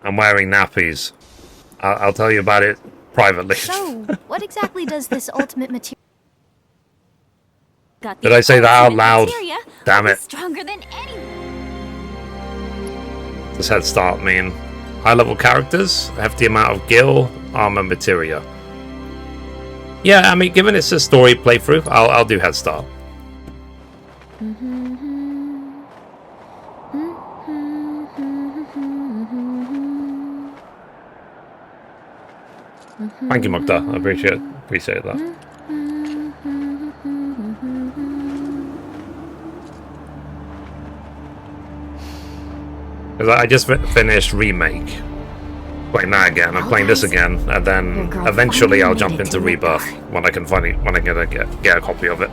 I'm wearing nappies. I'll tell you about it privately. So, what exactly does this ultimate materia? Did I say that out loud? Damn it. Stronger than any. Does head start mean high level characters, hefty amount of gil, armor, materia? Yeah, I mean, given it's a story playthrough, I'll do head start. Thank you, Mukta. I appreciate that. Because I just finished Remake. Playing that again. I'm playing this again, and then eventually I'll jump into Rebirth when I can get a copy of it.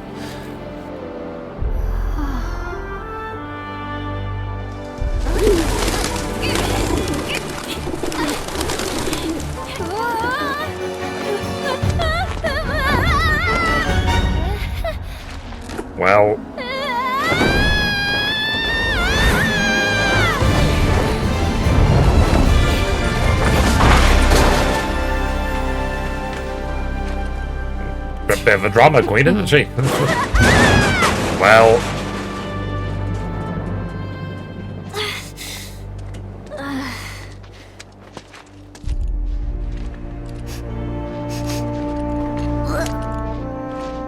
Well. A bit of a drama queen, isn't she? Well.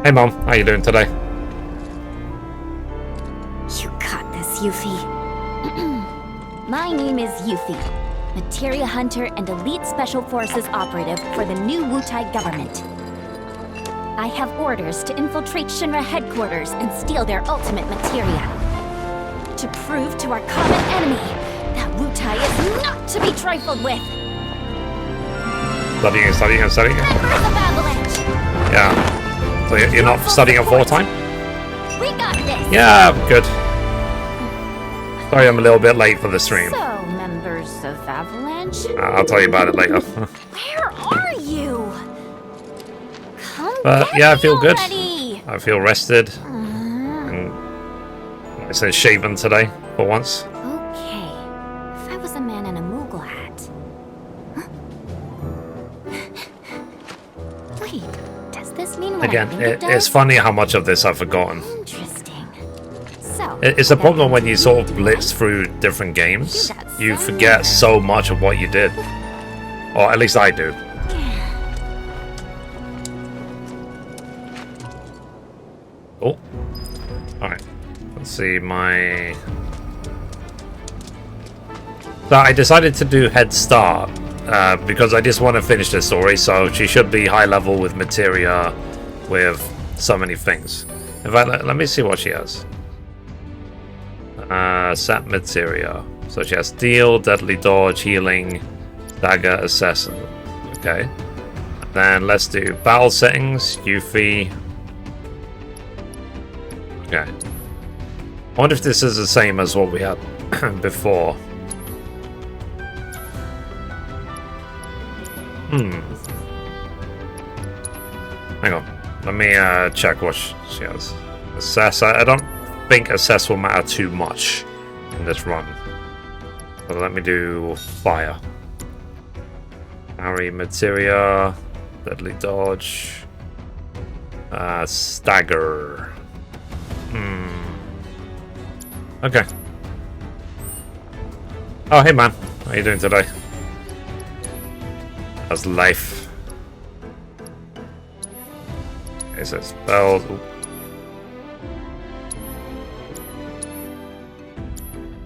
Hey Mom, how you doing today? You got this, Yuffie. My name is Yuffie, Materia Hunter and Elite Special Forces Operative for the new Wutai government. I have orders to infiltrate Shinra headquarters and steal their ultimate materia. To prove to our common enemy that Wutai is not to be trifled with. Studying. Members of Avalanche! Yeah. So you're not studying at full time? We got this! Yeah, good. Sorry I'm a little bit late for the stream. So, members of Avalanche? I'll tell you about it later. Where are you? But yeah, I feel good. Already. I feel rested. And nice and shaven today, for once. Okay. If I was a man in a Moogle hat. Huh? Wait, does this mean what Again, I think it it's does? funny how much of this I've forgotten. Interesting. So, It's a problem when you sort of blitz through different games. You forget so much of what you did. Or at least I do. Oh. Alright. Let's see my... So I decided to do Head Start because I just want to finish the story, so she should be high level with materia, with so many things. In fact, let me see what she has. Set materia. So she has Steel, Deadly Dodge, Healing, Dagger, Assassin. Okay. Then let's do Battle Settings, Yuffie. Okay. I wonder if this is the same as what we had before. Hang on. Let me check what she has. Assess. I don't think Assess will matter too much in this run. So let me do Fire. Parry, Materia, Deadly Dodge, Stagger. Okay. Oh, hey man. How you doing today? How's life? Okay, so spells.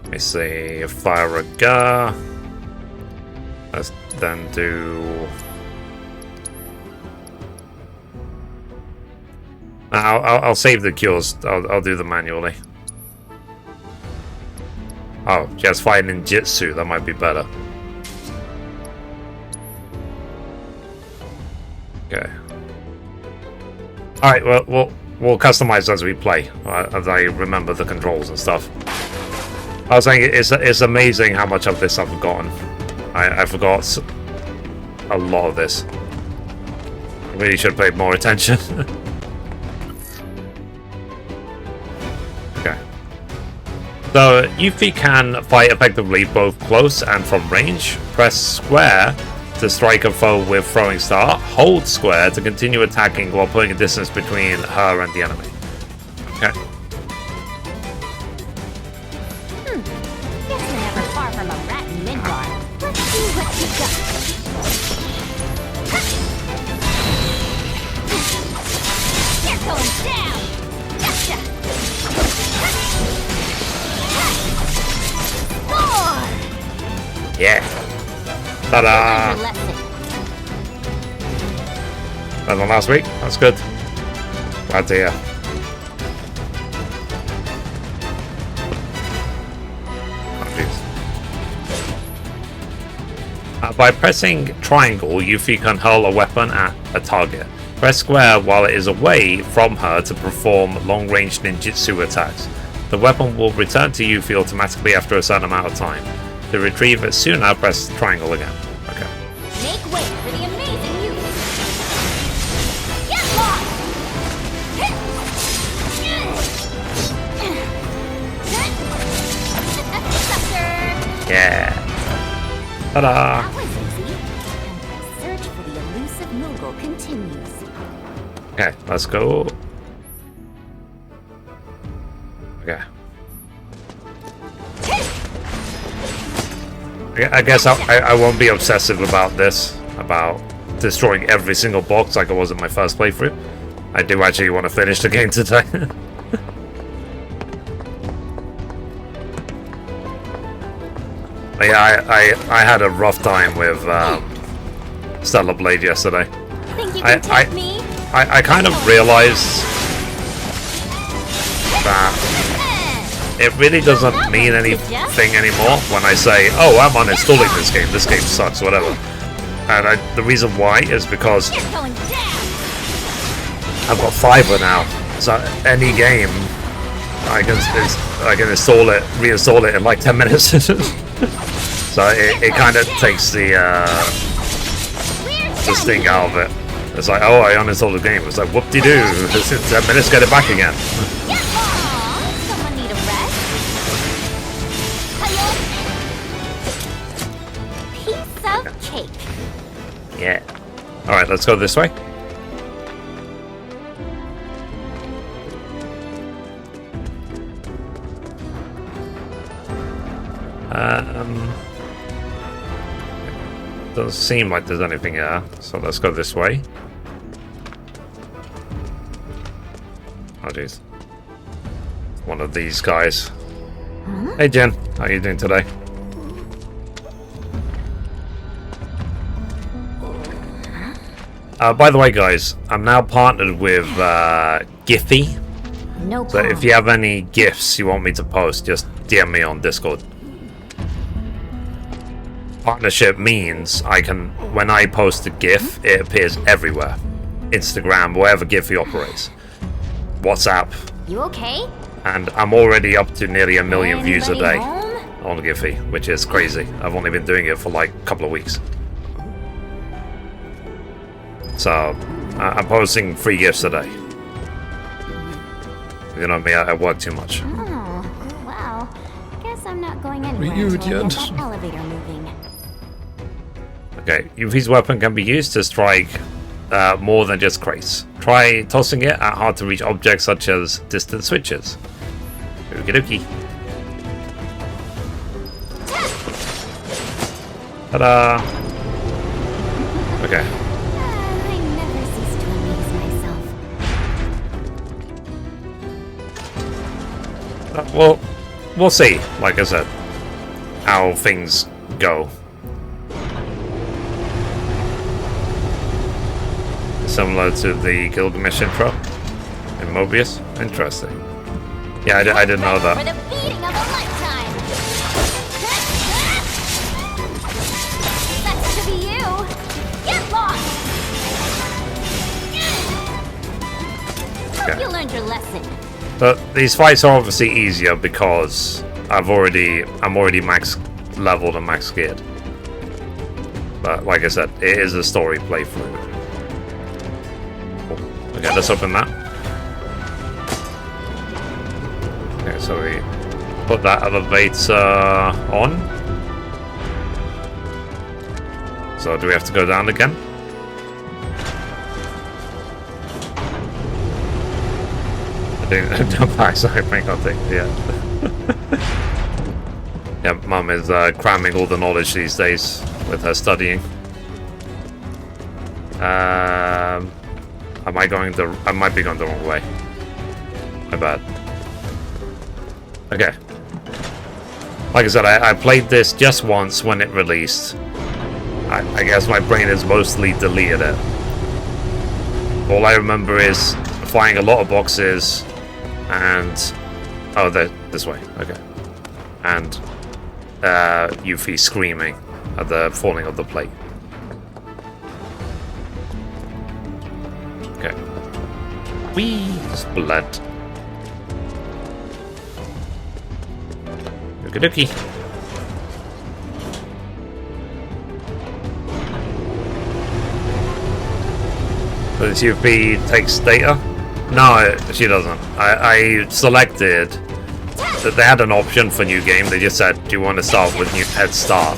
Let me see. Fire a Gar. Let's then do. I'll save the cures. I'll do them manually. Oh, she has Fire Ninjutsu. That might be better. Okay. All right. Well, we'll customize as we play, as I remember the controls and stuff. I was saying it's amazing how much of this I've forgotten. I forgot a lot of this. I really should have paid more attention. Okay. So Yuffie can fight effectively both close and from range. Press square to strike a foe with throwing star. Hold square to continue attacking while putting a distance between her and the enemy. Okay. Guess we're never far from a rat in Midgar. Let's see what you got. You're going down! Gotcha! Score! Yeah. Ta-da! Learned your lesson. That one last week. That's good. Glad to hear. By pressing triangle, Yuffie can hurl a weapon at a target. Press square while it is away from her to perform long-range ninjutsu attacks. The weapon will return to Yuffie automatically after a certain amount of time. To retrieve it sooner, press triangle again. Okay. Make way for the amazing Yuffie! Get lost! Sucker! Yeah. Ta-da! That was easy. And the search for the elusive mogul continues. Okay, let's go. Okay. I guess I won't be obsessive about this, about destroying every single box like I was in my first playthrough. I do actually want to finish the game today. Yeah, I had a rough time with Stellar Blade yesterday. Think you can take me? I kind of realized that it really doesn't mean anything anymore when I say, oh, I'm uninstalling this game sucks, whatever. And the reason why is because I've got Fiverr now, so any game I can install it, reinstall it in like 10 minutes. So it kind of takes the sting out of it. It's like, oh, I uninstalled the game. It's like, whoop-de-doo. It's 10 minutes, get it back again. Someone need a rest? Piece of cake. Yeah. Alright, let's go this way. Doesn't seem like there's anything here, so let's go this way. Oh jeez. One of these guys. Huh? Hey Jen, how are you doing today? By the way guys, I'm now partnered with Giphy. No So if you have any GIFs you want me to post, just DM me on Discord. Partnership means I can, when I post a GIF, it appears everywhere. Instagram, wherever Giphy operates. WhatsApp. You okay? And I'm already up to nearly 1 million views a day Home? on Giphy, which is crazy. I've only been doing it for like a couple of weeks. So, I'm posting 3 GIFs a day. You know me, I work too much. Oh, well, guess I'm not going anywhere You until I get idiot. that elevator moving. Okay, Yuffie's weapon can be used to strike more than just crates. Try tossing it at hard to reach objects such as distant switches. Okie dokie. Ta-da! Okay. I never cease to amaze myself. Well, we'll see, like I said, how things go. Similar to the Gilgamesh intro in Mobius. Interesting. Yeah, I didn't know For that. the beating of a lifetime. That's to be you. Get lost. Hope Okay. you learned your lesson. But these fights are obviously easier because I'm already max leveled and max geared. But like I said, it is a story playthrough. Okay, let's open that. Okay, so we put that elevator on. So do we have to go down again? I think yeah. Yeah, Mum is cramming all the knowledge these days with her studying. I might be going the wrong way. My bad. Okay. Like I said, I played this just once when it released. I guess my brain has mostly deleted it. All I remember is flying a lot of boxes and... Oh, this way. Okay. And Yuffie screaming at the falling of the plate. Okay. Whee! Blood. Okie dokie. Does Yuffie takes data? No, she doesn't. I selected that they had an option for new game. They just said, do you want to start with new Head Start?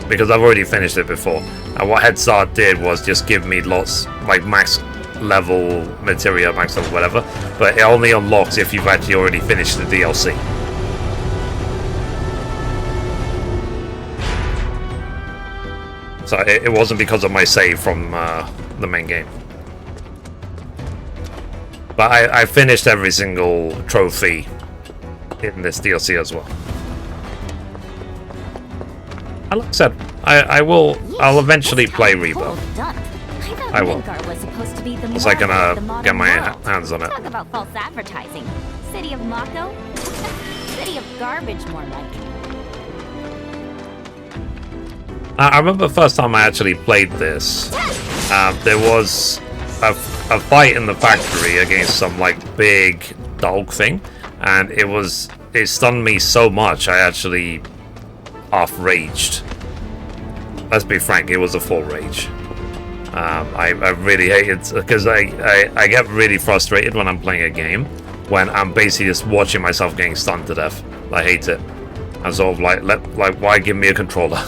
Because I've already finished it before. And what Head Start did was just give me lots, like max level Materia, max level whatever. But it only unlocks if you've actually already finished the DLC. So it wasn't because of my save from the main game. But I finished every single trophy in this DLC as well. And like I said, I'll eventually play Rebirth. I will. Because I'm gonna get my hands on it. Talk about false advertising. City of Mako? City of garbage, more like. I remember the first time I actually played this, there was a fight in the factory against some like big dog thing, and it stunned me so much I actually half-raged. Let's be frank, it was a full rage. I really hate it, because I get really frustrated when I'm playing a game, when I'm basically just watching myself getting stunned to death. I hate it. I'm sort of like, why give me a controller?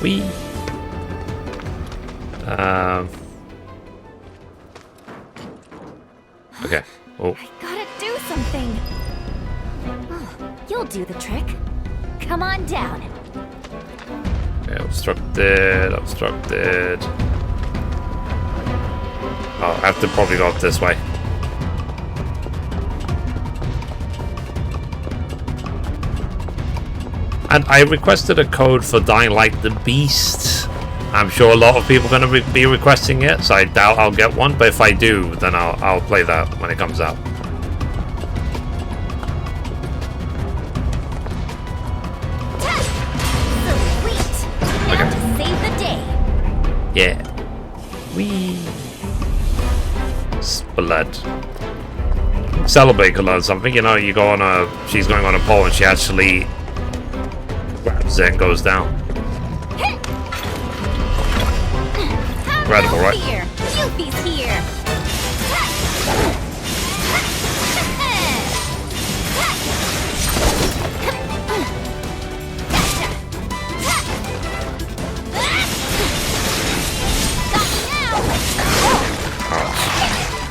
Wee. Okay. Oh. I gotta do something. Oh, you'll do the trick. Come on down. Okay, obstructed. Oh, I have to probably go up this way. And I requested a code for Dying Light the Beast. I'm sure a lot of people are going to be requesting it, so I doubt I'll get one. But if I do, then I'll play that when it comes out. Sweet. Now to save the day. Yeah. Wee. Blood. Celebrate could learn something. You know, she's going on a pole and she actually grabs it and goes down. Incredible, right? Yuffie's here.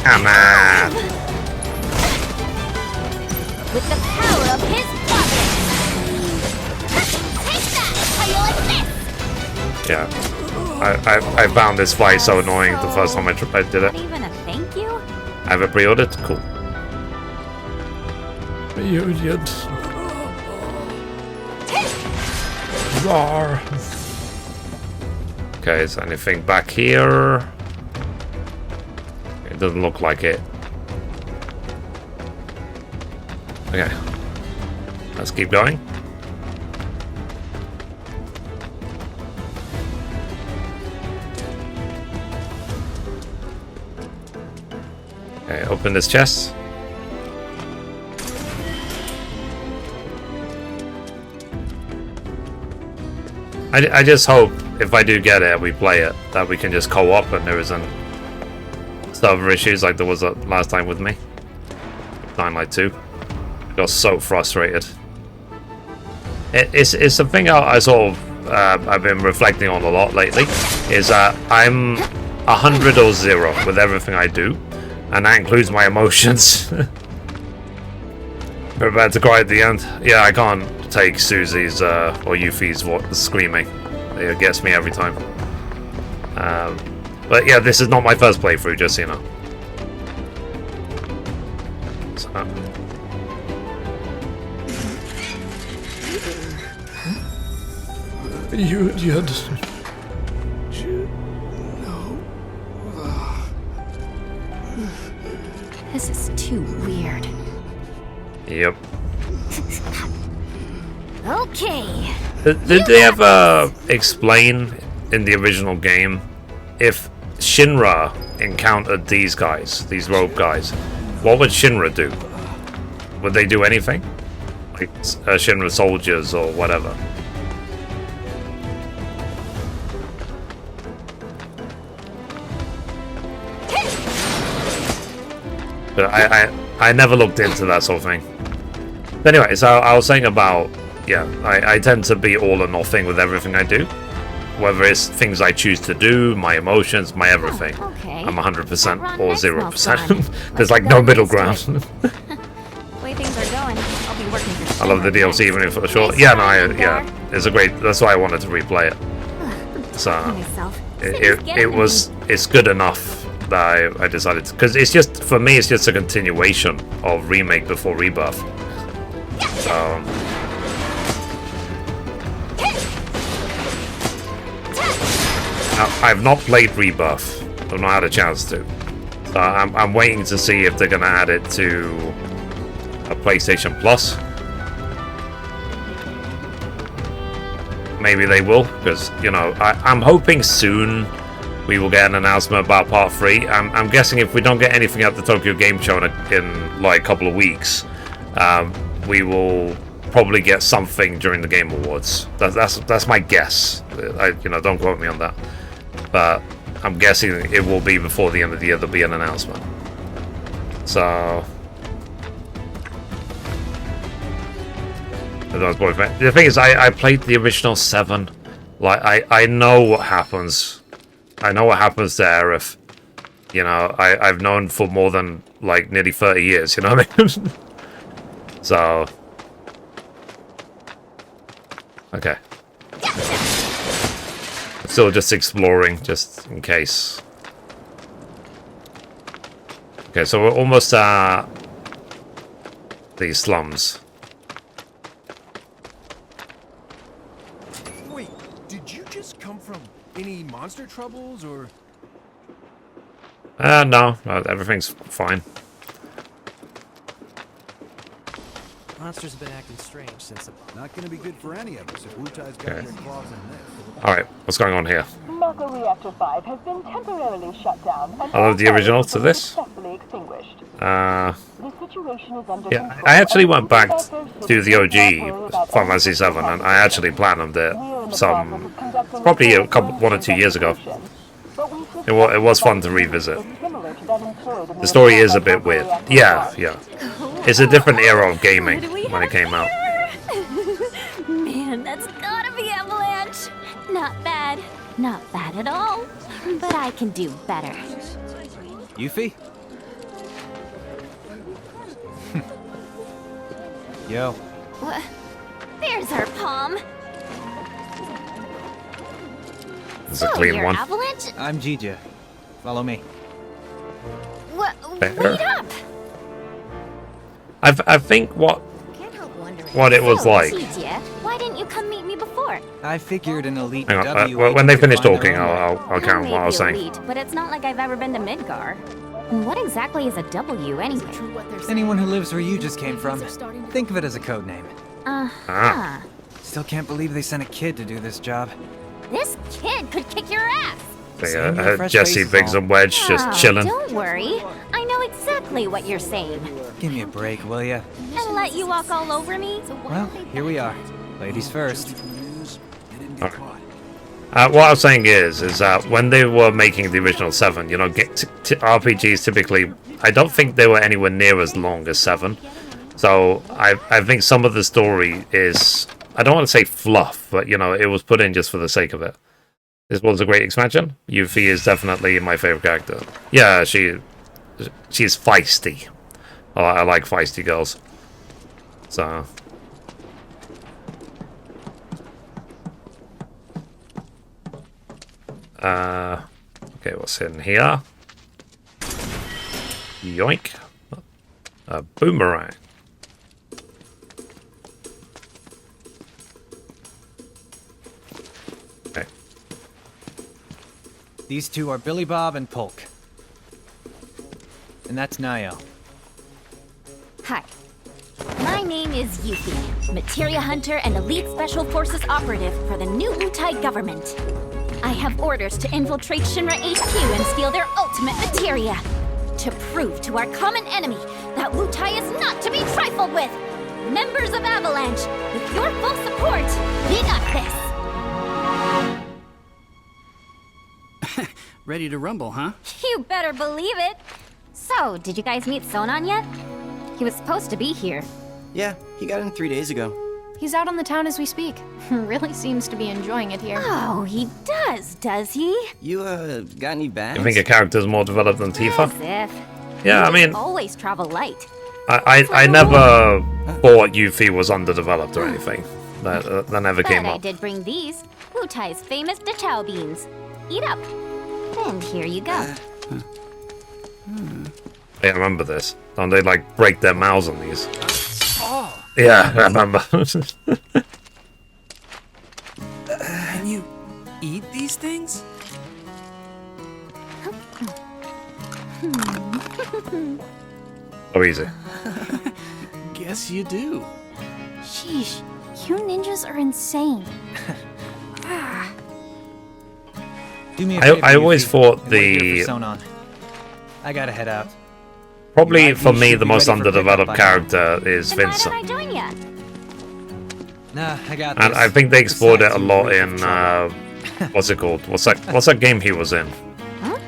Come on. With the power of his providence. Take that! How you like this? Yeah. I found this fight so annoying the first time I did it. Even a thank you? I have it pre-ordered? Cool. Reunion. Roar. Okay, is anything back here? It doesn't look like it. Okay. Let's keep going. Okay, open this chest. I just hope if I do get it, we play it, that we can just co-op and there isn't server issues like there was last time with me. Dying Light 2. Got so frustrated. It's a thing I sort of I've been reflecting on a lot lately. Is that I'm 100 or 0 with everything I do, and that includes my emotions. We're about to cry at the end. Yeah, I can't take Susie's or Yuffie's screaming. It gets me every time. But yeah, this is not my first playthrough, just so you know. So. You had... This is too weird. Yep. Okay. Did they ever explain in the original game if Shinra encountered these guys, these rogue guys, what would Shinra do? Would they do anything? Like Shinra soldiers or whatever? But I never looked into that sort of thing. But anyway, so I was saying about, yeah, I tend to be all or nothing with everything I do. Whether it's things I choose to do, my emotions, my everything. Oh, okay. I'm 100% or That's no 0%. There's like no middle ground. The way things are going, I'll be working for I love the DLC even if it's short. Yeah, no, yeah, it's a great. That's why I wanted to replay it. So it's good enough that I decided to, because it's just, for me, it's just a continuation of Remake before Rebirth. So. I've not played Rebirth. I've not had a chance to. So I'm waiting to see if they're going to add it to a PlayStation Plus. Maybe they will, because, you know, I'm hoping soon we will get an announcement about Part 3. I'm guessing if we don't get anything at the Tokyo Game Show in like a couple of weeks, we will probably get something during the Game Awards. That's my guess. You know, don't quote me on that. But I'm guessing it will be before the end of the year. There'll be an announcement. So the thing is, I played the original 7. Like I know what happens. I know what happens to Aerith. You know, I've known for more than like nearly 30 years. You know what I mean? So okay. Still just exploring, just in case. Okay, so we're almost at the slums. Wait, did you just come from any monster troubles, or...? No, everything's fine. Monsters have been acting strange since... Not gonna be good for any of us if Wutai's got their claws in this. Alright, what's going on here? Mako Reactor 5 has been temporarily shut down. And I love the original to this. Successfully extinguished. The situation is under yeah, control. I actually went back to the OG Final Fantasy VII, and I actually platinumed it some, probably 1 or 2 years ago. It was fun to revisit. The story is a bit weird. Yeah. It's a different era of gaming when it came out. Man, that's gotta be Avalanche. Not bad. Not bad at all. But I can do better. Yuffie? Yo. What? There's our palm. It's a clean you're one. Avalanche? I'm Jija. Follow me. Fair. Wait up. I think what it was So, like. Jija, why didn't you come meet me before? I figured an elite Hang on, W. when they could finish find their talking, own way. I'll count what I was saying. Elite, but it's not like I've ever been to Midgar. And what exactly is a W anyway? Anyone who lives where you just came from. Think of it as a code name. Ah. Still can't believe they sent a kid to do this job. This kid could kick your ass. Jesse, Biggs, and Wedge just chilling. Don't worry. I know exactly what you're saying. Give me a break, will ya? And let you walk all over me? Well, here we are. Ladies first. What I was saying is that when they were making the original 7, you know, RPGs typically, I don't think they were anywhere near as long as 7. So I think some of the story is, I don't want to say fluff, but you know, it was put in just for the sake of it. This was a great expansion. Yuffie is definitely my favorite character. Yeah, she's feisty. I like feisty girls. So okay, what's in here? Yoink. A boomerang. Okay. These two are Billy Bob and Polk. And that's Nayo. Hi. My name is Yuffie, Materia Hunter and Elite Special Forces Operative for the new Wutai government. I have orders to infiltrate Shinra HQ and steal their ultimate materia, to prove to our common enemy that Wutai is not to be trifled with. Members of Avalanche, with your full support, we got this. Ready to rumble, huh? You better believe it. So, did you guys meet Sonon yet? He was supposed to be here. Yeah, he got in 3 days ago. He's out on the town as we speak. Really seems to be enjoying it here. Oh, he does he? You, got any bags? You think a character's more developed than Tifa? As if. Yeah, I You mean, always travel light. I never thought Yuffie was underdeveloped or anything. That never came But I up. did bring these, Wutai's famous Dachau beans. Eat up. And here you go. Yeah, I remember this. Don't they like break their mouths on these? Yeah, I remember. Can you eat these things? Oh, easy. Guess you do. Sheesh, you ninjas are insane. Do me a favor, I always Yuffie, thought and wait here the for Sonon. I gotta head out. probably Right, for we me should the be most ready for pickup underdeveloped by character is Then why Vincent. don't I join ya? Nah, I got this. And I think they explored it a Besides, you lot rich in with trouble. what's it called? What's that game he was in? Huh?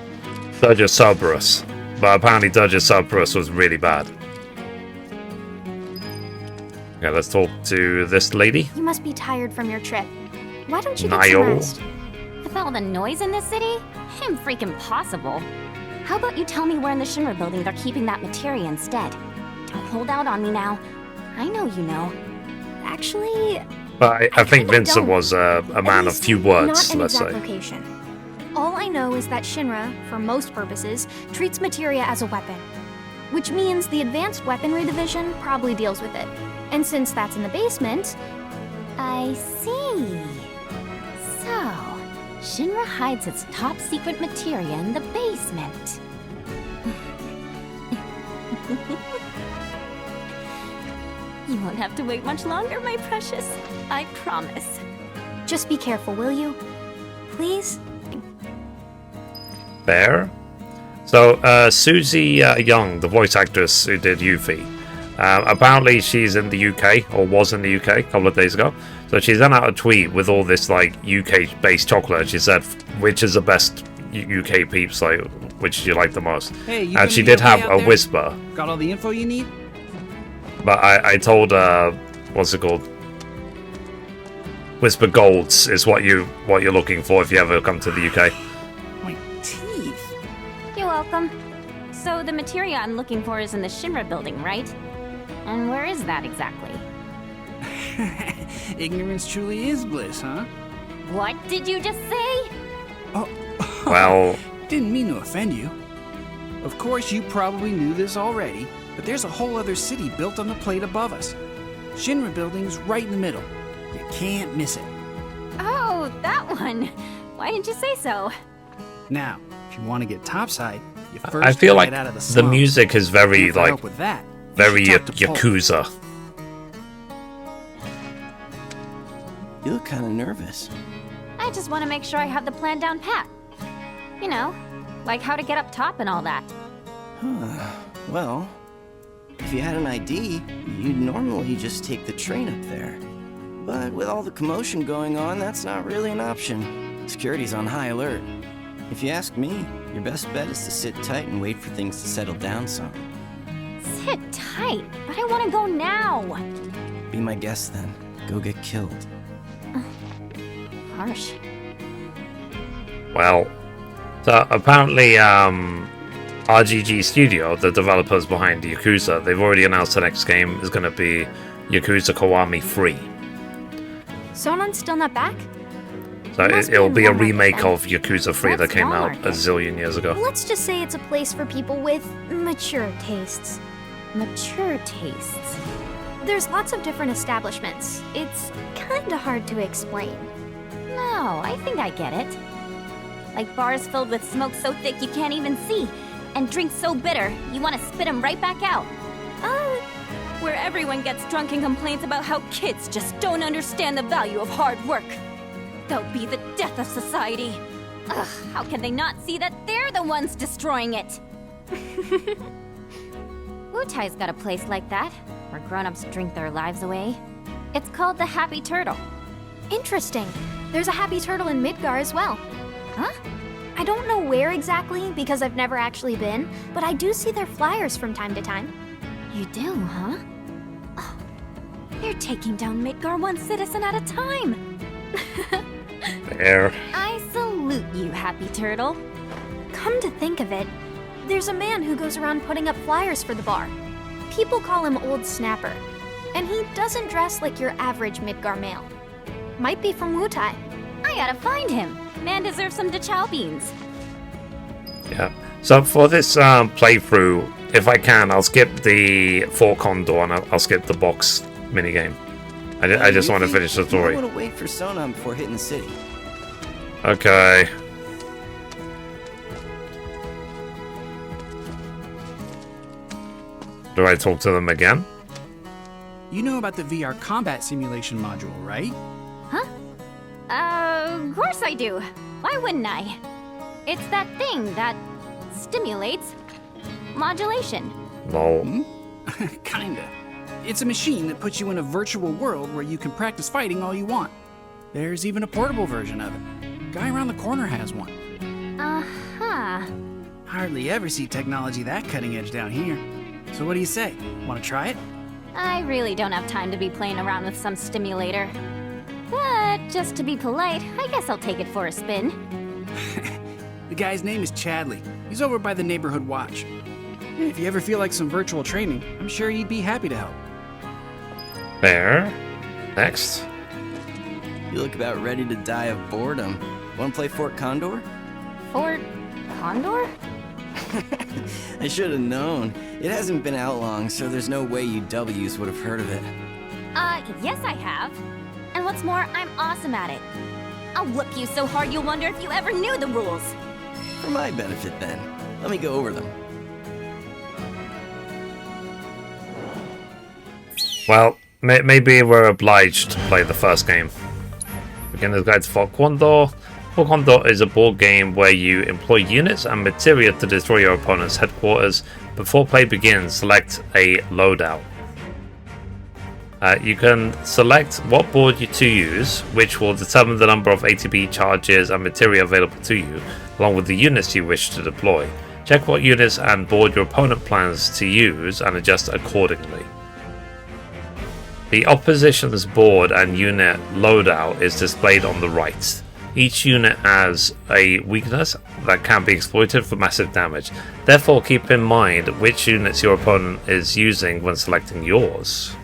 Dirge of Cerberus. But apparently Dirge of Cerberus was really bad. Okay, let's talk to this lady. You must be tired from your trip. Why don't you get Nayo. some rest? With all the noise in this city? Freaking possible. How about you tell me where in the Shinra building they're keeping that materia instead? Don't hold out on me now. I know you know. Actually, But I think kinda Vincent don't. was a At man of least few words, not an let's exact say. location. All I know is that Shinra, for most purposes, treats materia as a weapon. Which means the Advanced Weaponry Division probably deals with it. And since that's in the basement, I see. So, Shinra hides its top secret materia in the basement. You won't have to wait much longer, my precious. I promise. just be careful, will you? Please? Fair. So, Susie Young, the voice actress who did Yuffie, apparently she's in the UK, or was in the UK a couple of days ago. So she sent out a tweet with all this, like, UK-based chocolate. She said, which is the best UK peeps, like, which do you like the most? Hey, you And she gonna did be okay have out a there? whisper. Got all the info you need? But I told her, what's it called? Whisper Golds is what you're looking for if you ever come to the UK. My teeth. You're welcome. So the materia I'm looking for is in the Shinra building, right? And where is that exactly? Ignorance truly is bliss, huh? What did you just say? Oh, Well, didn't mean to offend you. Of course, you probably knew this already, but there's a whole other city built on the plate above us. Shinra building's right in the middle. You can't miss it. Oh, that one. Why didn't you say so? Now, if you want to get topside, you first I feel gotta like get out of the the slump. music is very, And for like, help with that, you very should talk to Paul. Yakuza. You look kind of nervous. I just want to make sure I have the plan down pat. You know, like how to get up top and all that. Well, if you had an ID, you'd normally just take the train up there. But with all the commotion going on, that's not really an option. Security's on high alert. If you ask me, your best bet is to sit tight and wait for things to settle down some. Sit tight, but I want to go now. Be my guest then. Go get killed. Harsh. Well, so apparently, RGG Studio, the developers behind Yakuza, they've already announced the next game is going to be Yakuza Kiwami 3. Sonon's still not back? So it'll be a remake of Yakuza 3 that came out a zillion years ago. Let's just say it's a place for people with mature tastes. Mature tastes. There's lots of different establishments. It's kinda hard to explain. No, I think I get it. Like bars filled with smoke so thick you can't even see, and drinks so bitter you want to spit them right back out. Where everyone gets drunk and complains about how kids just don't understand the value of hard work. They'll be the death of society. Ugh, how can they not see that they're the ones destroying it? Wutai's got a place like that, where grown-ups drink their lives away. It's called the Happy Turtle. Interesting. There's a Happy Turtle in Midgar as well. Huh? I don't know where exactly, because I've never actually been, but I do see their flyers from time to time. You do, huh? Oh, they're taking down Midgar one citizen at a time. There. I salute you, Happy Turtle. Come to think of it, there's a man who goes around putting up flyers for the bar. People call him Old Snapper, and he doesn't dress like your average Midgar male. Might be from Wutai. I gotta find him. Man deserves some Dachau beans. Yeah. So for this playthrough, if I can, I'll skip the Fort Condor and I'll skip the box minigame. I just want to finish the story. I want to wait for Sonon before hitting the city. Okay. Do I talk to them again? You know about the VR combat simulation module, right? Huh? Of course I do. Why wouldn't I? It's that thing that stimulates modulation. Lol. Kinda. It's a machine that puts you in a virtual world where you can practice fighting all you want. There's even a portable version of it. Guy around the corner has one. Uh-huh. Hardly ever see technology that cutting edge down here. So what do you say? Want to try it? I really don't have time to be playing around with some stimulator. But just to be polite, I guess I'll take it for a spin. The guy's name is Chadley. He's over by the neighborhood watch. If you ever feel like some virtual training, I'm sure he'd be happy to help. There. Next. You look about ready to die of boredom. Want to play Fort Condor? Fort Condor? I should have known. It hasn't been out long, so there's no way you W's would have heard of it. Yes I have. And what's more, I'm awesome at it. I'll whoop you so hard you'll wonder if you ever knew the rules. For my benefit, then. Let me go over them. Well, maybe we're obliged to play the first game. Beginner's Guide to Fort Condor. Fort Condor is a board game where you employ units and materia to destroy your opponent's headquarters. Before play begins, select a loadout. You can select what board to use, which will determine the number of ATB charges and materia available to you, along with the units you wish to deploy. Check what units and board your opponent plans to use and adjust accordingly. The opposition's board and unit loadout is displayed on the right. Each unit has a weakness that can be exploited for massive damage. Therefore, keep in mind which units your opponent is using when selecting yours.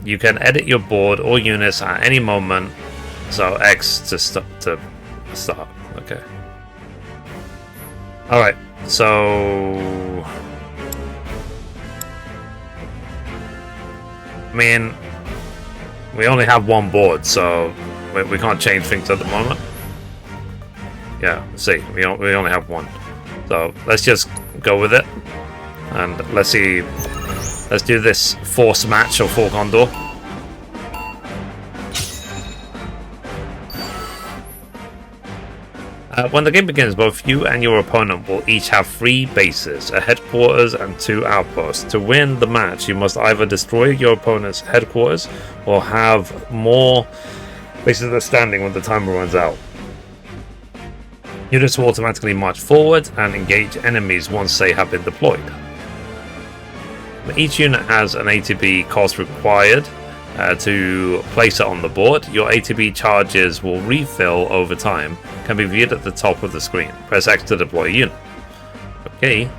You can edit your board or units at any moment. So X to start. Okay. Alright, so I mean, we only have one board, so we can't change things at the moment. Yeah, see, we only have one. So let's just go with it. And let's see. Let's do this force match of Fort Condor. When the game begins, both you and your opponent will each have 3 bases, a headquarters and 2 outposts. To win the match, you must either destroy your opponent's headquarters or have more bases that are standing when the timer runs out. Units will automatically march forward and engage enemies once they have been deployed. Each unit has an ATB cost required to place it on the board. Your ATB charges will refill over time, can be viewed at the top of the screen. Press X to deploy a unit. Okay.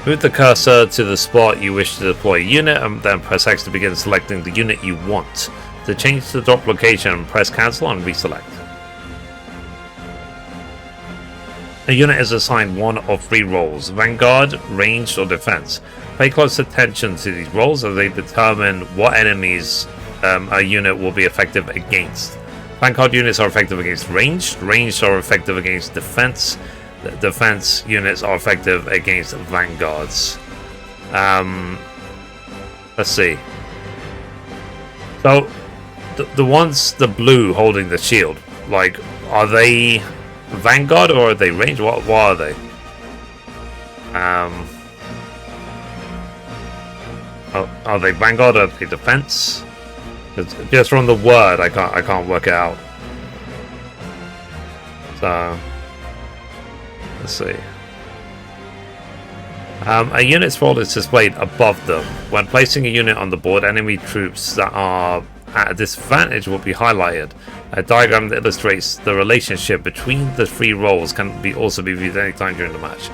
Move the cursor to the spot you wish to deploy a unit and then press X to begin selecting the unit you want. To change the drop location, press cancel and reselect. A unit is assigned one of 3 roles: Vanguard, Ranged, or Defense. Pay close attention to these roles as they determine what enemies a unit will be effective against. Vanguard units are effective against Ranged. Ranged are effective against Defense. Defense units are effective against Vanguards. Let's see. So, the ones, the blue holding the shield, like, are they Vanguard or are they Ranged? What are they? Are they Vanguard or are they Defense? Just from the word, I can't work it out. So, let's see. A unit's role is displayed above them. When placing a unit on the board, enemy troops that are at a disadvantage will be highlighted. A diagram that illustrates the relationship between the 3 roles can also be viewed anytime during the match.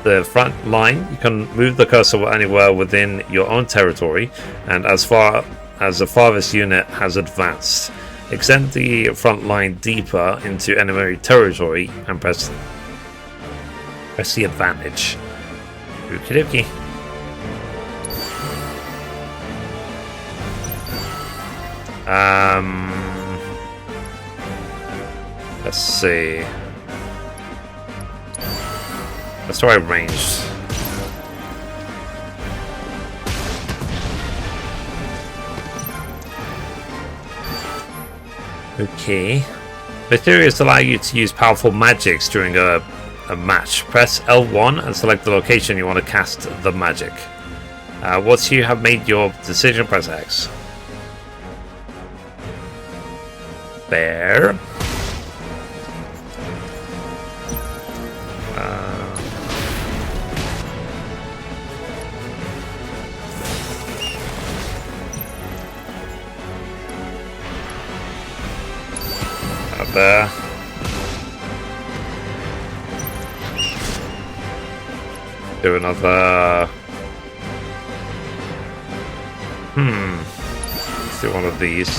The front line, you can move the cursor anywhere within your own territory, and as far as the farthest unit has advanced. Extend the front line deeper into enemy territory and press the advantage. Okie dokie. Let's see. Let's try ranged. Okay. Materials allow you to use powerful magics during a match. Press L1 and select the location you want to cast the magic. Once you have made your decision, press X. There. There. Do another. Let's do one of these.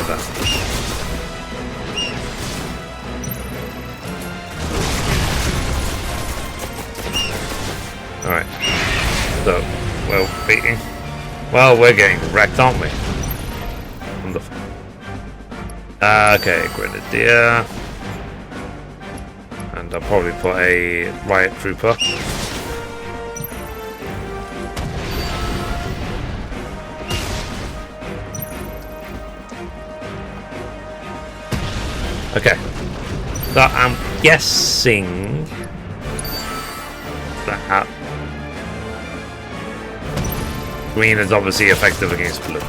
That. All right. So, well, beating. Well, we're getting wrecked, aren't we? Wonderful. Okay, Grenadier. And I'll probably put a Riot Trooper. Okay. So I'm guessing that green is obviously effective against blue.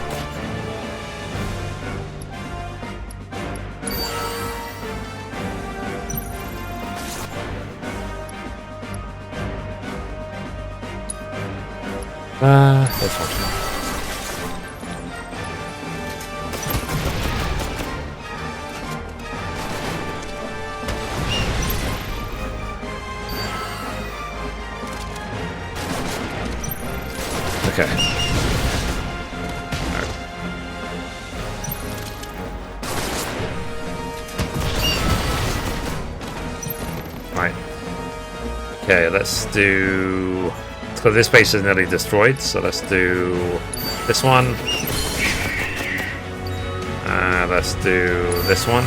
This one. Okay. Right. Okay, let's do. So this base is nearly destroyed, so let's do this one. Let's do this one.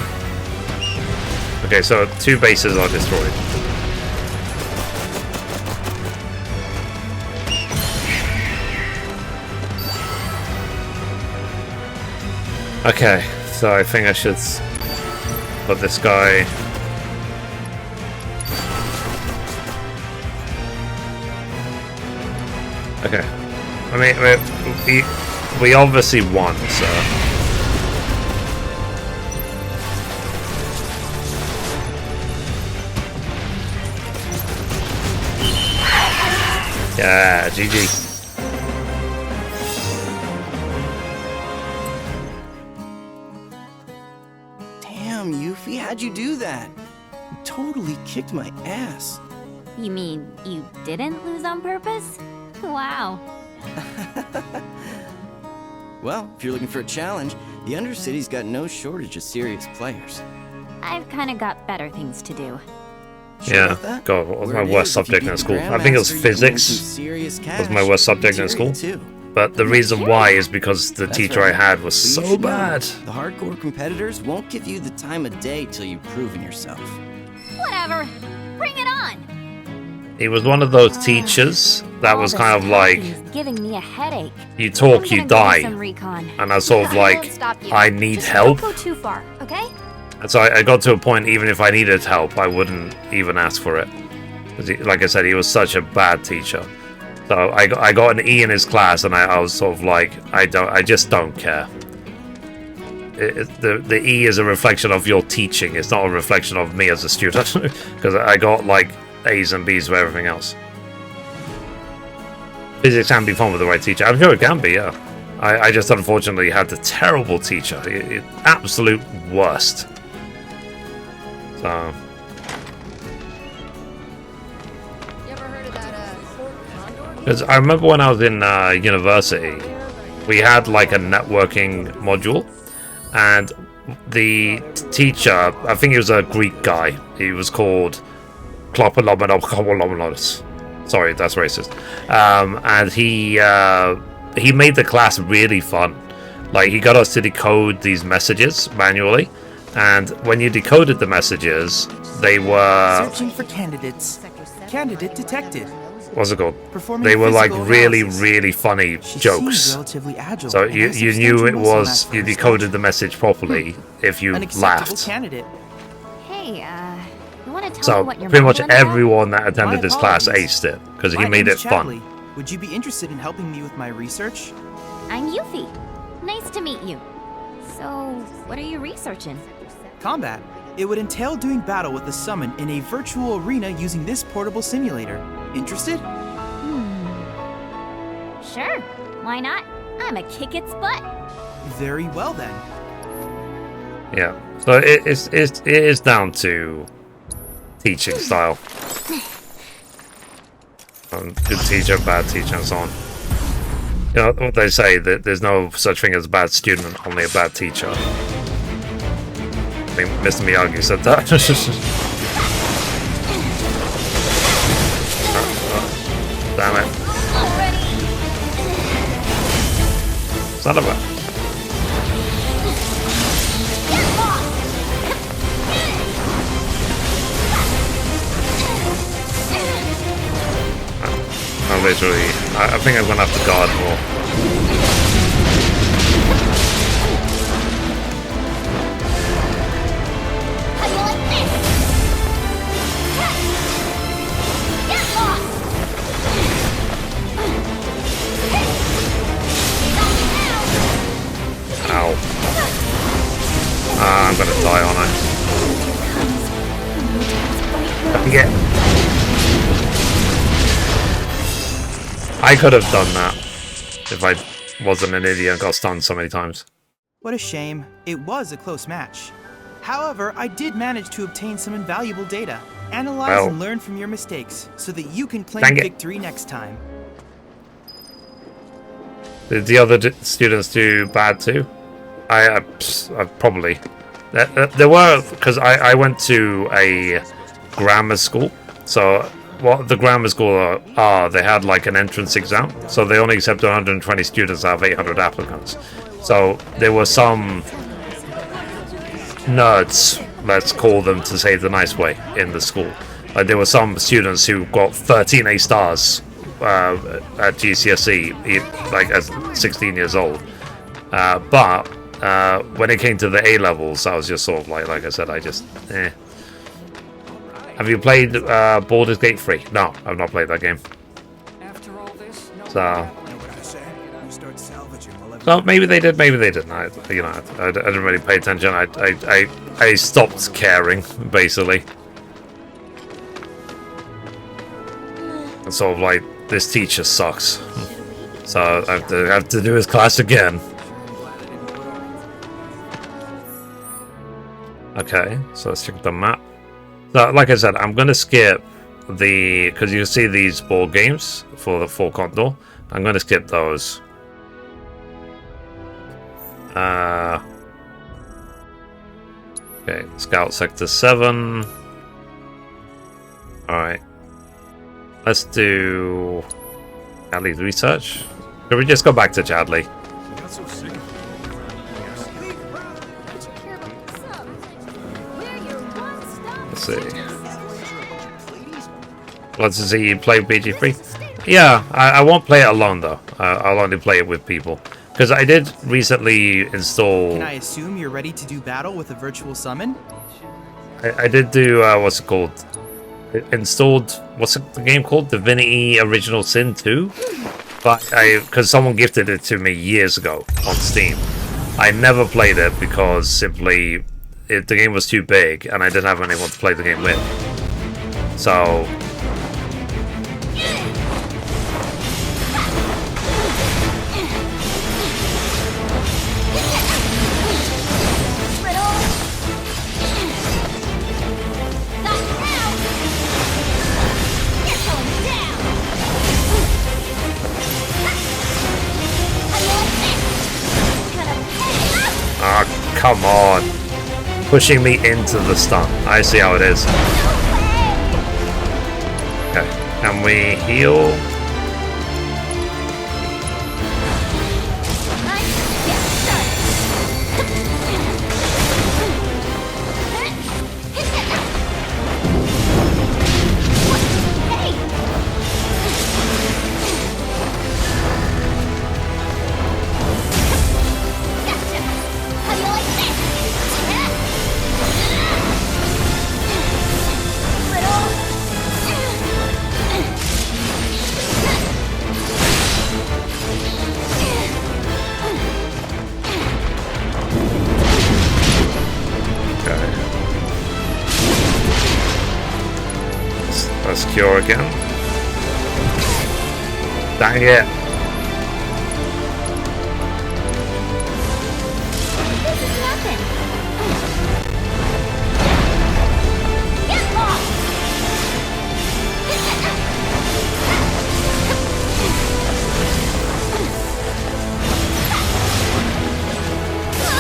Okay, so 2 bases are destroyed. Okay, so I think I should put this guy. Okay. I mean, we obviously won, so. Yeah, GG. Damn, Yuffie, how'd you do that? You totally kicked my ass. You mean you didn't lose on purpose? Wow. Well, if you're looking for a challenge, the Undercity's got no shortage of serious players. I've kind of got better things to do. Sure Yeah, about that? God, what was my Word worst is, if you subject beat in the school? I think it was Grandmaster, you win some physics. serious Was my cash. worst subject in Materia, school. too. But the reason why is because the That's teacher right. I had was But you so should know, bad. The hardcore competitors won't give you the time of day till you've proven yourself. Whatever. Bring it on. He was one of those teachers that was kind of like, giving me a headache. you talk, I'm you gonna go do die. some recon. And I was sort of I won't like, stop you. I need Just help. Don't go too far, okay? And so I got to a point, even if I needed help, I wouldn't even ask for it. 'Cause like I said, he was such a bad teacher. So I got an E in his class, and I was sort of like, I just don't care. The E is a reflection of your teaching. It's not a reflection of me as a student, because I got like A's and B's for everything else. Physics can be fun with the right teacher. I'm sure it can be, yeah. I just unfortunately had the terrible teacher. Absolute worst. So. Because I remember when I was in university, we had like a networking module, and the teacher, I think he was a Greek guy. He was called Klopolomanopolos. Sorry, that's racist. And he made the class really fun. Like, he got us to decode these messages manually, and when you decoded the messages, they were... Searching for candidates. Candidate detected. What's it called? Performing They were like physical really, analysis. really funny She jokes. seems relatively agile So and you has knew substantial it muscle was, mass for you her decoded stage. the message properly if you An acceptable laughed. candidate. Hey, you want to tell So me what you're pretty much mumbling about? everyone that attended My this class apologies. aced it because he My made name's it fun. Chadley. Would you be interested in helping me with my research? I'm Yuffie. Nice to meet you. So, what are you researching? Combat. It would entail doing battle with the summon in a virtual arena using this portable simulator. Interested? Sure. Why not? I'ma kick its butt. Very well then. Yeah. So it is down to teaching style. Good teacher, bad teacher, and so on. You know what they say, that there's no such thing as a bad student, only a bad teacher. I think Mr. Miyagi said that. Damn it. Son of a... I literally... I think I'm gonna have to guard more. How do you like this? Get lost! Ow. I'm gonna die, aren't I? Yeah. I could have done that if I wasn't an idiot and got stunned so many times. What a shame. It was a close match. However, I did manage to obtain some invaluable data. Analyze Well. and learn from your mistakes so that you can claim Dang it. victory next time. Did the other students do bad too? I probably. There were, because I went to a grammar school. So what the grammar school are, they had like an entrance exam. So they only accepted 120 students out of 800 applicants. So there were some nerds, let's call them to say it the nice way, in the school. Like there were some students who got 13 A stars at GCSE, like as 16 years old. But when it came to the A levels, I was just sort of like I said, I just eh. Have you played Baldur's Gate 3? No, I've not played that game. So Well, maybe they did, maybe they didn't. I didn't really pay attention. I stopped caring, basically. It's sort of like, this teacher sucks. So I have to do his class again. Okay, so let's check the map. So, like I said, I'm gonna skip because you see these board games for the full Condor. I'm gonna skip those. Okay, Scout Sector 7. Alright. Let's do Chadley's research. Can we just go back to Chadley? Let's see. Let's see you play BG3. Yeah, I won't play it alone though. I'll only play it with people. Because I did recently install... Can I assume you're ready to do battle with a virtual summon? I did do, what's it called? Installed, what's the game called? Divinity Original Sin 2? But because someone gifted it to me years ago on Steam. I never played it because simply the game was too big and I didn't have anyone to play the game with. So... Come on. Pushing me into the stun. I see how it is. Okay. Can we heal? Cure again. Dang it. This is nothing. Get lost.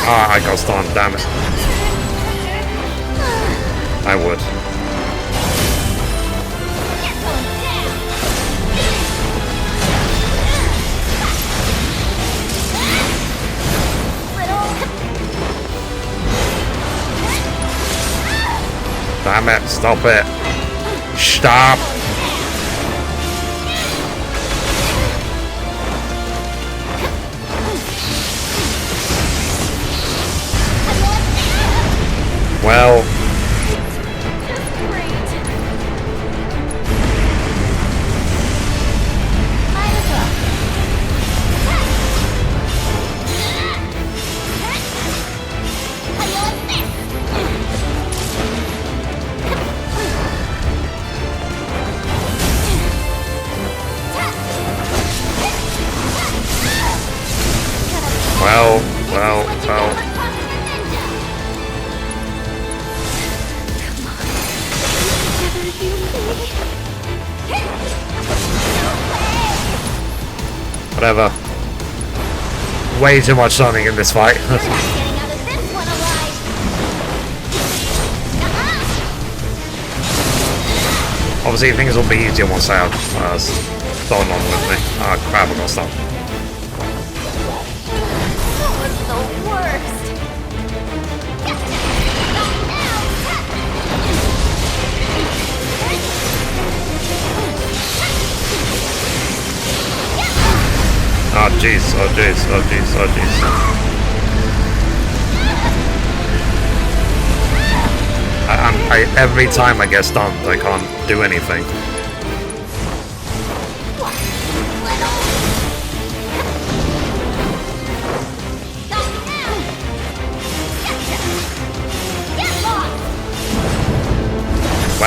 Ah, I got stunned, damn it. I would. Damn it, stop it. Stop. Well. Whatever. Way too much stunning in this fight. Obviously things will be easier once I have Sonon with me. Ah, crap, I got stunned. Oh jeez, oh jeez, oh jeez, oh jeez. Every time I get stunned, I can't do anything.